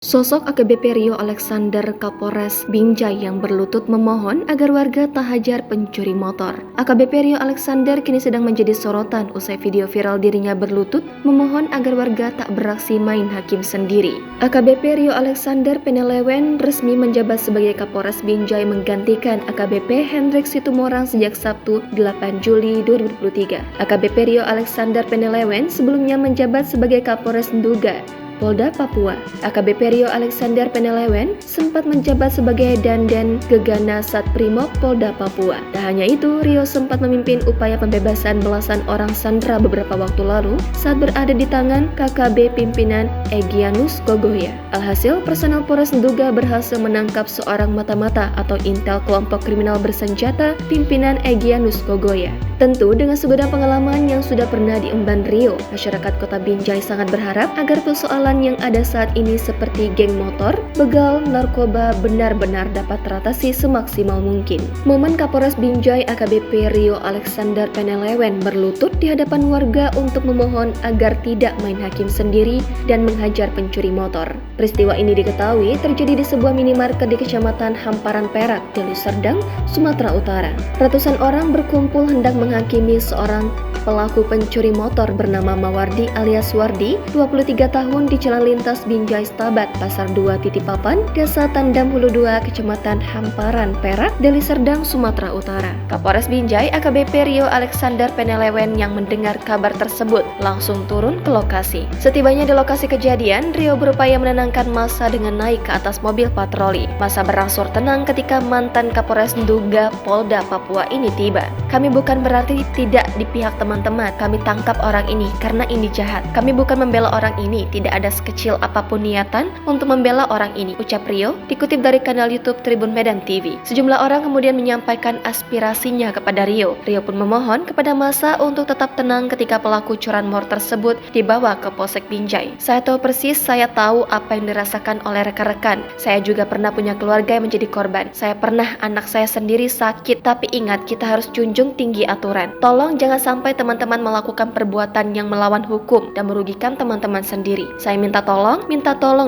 Sosok AKBP Rio Alexander Kapolres Binjai yang berlutut memohon agar warga tak hajar pencuri motor. AKBP Rio Alexander kini sedang menjadi sorotan usai video viral dirinya berlutut memohon agar warga tak beraksi main hakim sendiri. AKBP Rio Alexander Penelewen resmi menjabat sebagai Kapolres Binjai menggantikan AKBP Hendrik Situmorang sejak Sabtu 8 Juli 2023. AKBP Rio Alexander Penelewen sebelumnya menjabat sebagai Kapolres Nduga, Polda Papua. AKBP Rio Alexander Penelewen sempat menjabat sebagai Dandan Gegana Satprimob Polda Papua. Tak hanya itu, Rio sempat memimpin upaya pembebasan belasan orang sandera beberapa waktu lalu saat berada di tangan KKB pimpinan Egyanus Kogoya. Alhasil, personel Polres Nduga berhasil menangkap seorang mata-mata atau intel kelompok kriminal bersenjata pimpinan Egyanus Kogoya. Tentu dengan segudang pengalaman yang sudah pernah diemban Rio, masyarakat kota Binjai sangat berharap agar persoalan yang ada saat ini seperti geng motor, begal, narkoba benar-benar dapat teratasi semaksimal mungkin. Momen Kapolres Binjai AKBP Rio Alexander Penelewen berlutut di hadapan warga untuk memohon agar tidak main hakim sendiri dan menghajar pencuri motor. Peristiwa ini diketahui terjadi di sebuah minimarket di Kecamatan Hamparan Perak, Deli Serdang, Sumatera Utara. Ratusan orang berkumpul hendak menghakimi seorang pelaku pencuri motor bernama Mawardi alias Wardi, 23 tahun di Jalan Lintas Binjai Stabat, Pasar 2 Titipapan, Desa Tandam Hulu 2, Kecamatan Hamparan Perak, Deli Serdang, Sumatera Utara. Kapolres Binjai AKBP Rio Alexander Penelewen yang mendengar kabar tersebut langsung turun ke lokasi. Setibanya di lokasi kejadian, Rio berupaya menenangkan massa dengan naik ke atas mobil patroli. Massa berangsur tenang ketika mantan Kapolres Nduga Polda Papua ini tiba. Kami bukan berarti tidak di pihak teman-teman, kami tangkap orang ini karena ini jahat. Kami bukan membela orang ini, tidak ada sekecil apapun niatan untuk membela orang ini, ucap Rio, dikutip dari kanal YouTube Tribun Medan TV. Sejumlah orang kemudian menyampaikan aspirasinya kepada Rio. Rio pun memohon kepada massa untuk tetap tenang ketika pelaku curanmor tersebut dibawa ke Polsek Binjai. Saya tahu persis, saya tahu apa yang dirasakan oleh rekan-rekan. Saya juga pernah punya keluarga yang menjadi korban. Saya pernah anak saya sendiri sakit, tapi ingat kita harus junjung tinggi aturan. Tolong jangan sampai teman-teman melakukan perbuatan yang melawan hukum dan merugikan teman-teman sendiri. Saya minta tolong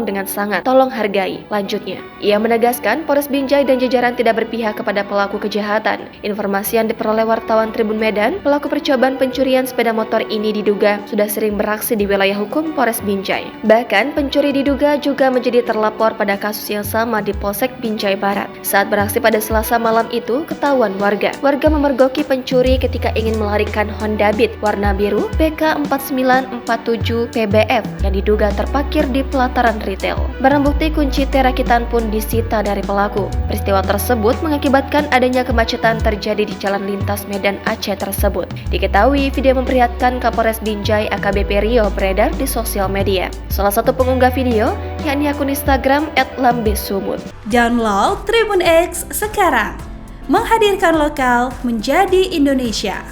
dengan sangat. Tolong hargai. Lanjutnya, ia menegaskan Polres Binjai dan jajaran tidak berpihak kepada pelaku kejahatan. Informasi yang diperoleh wartawan Tribun Medan, pelaku percobaan pencurian sepeda motor ini diduga sudah sering beraksi di wilayah hukum Polres Binjai. Bahkan pencuri diduga juga menjadi terlapor pada kasus yang sama di Polsek Binjai Barat. Saat beraksi pada Selasa malam itu, ketahuan warga. Warga memergoki pencuri ketika ingin melarikan Honda Beat warna biru PK4947 PBF yang diduga terparkir di pelataran retail. Barang bukti kunci terakitan pun disita dari pelaku. Peristiwa tersebut mengakibatkan adanya kemacetan terjadi di jalan lintas Medan Aceh tersebut. Diketahui video memperlihatkan Kapolres Binjai AKBP Rio beredar di sosial media. Salah satu pengunggah video yakni akun Instagram @lambesumut. Download Tribun X sekarang. Menghadirkan lokal menjadi Indonesia.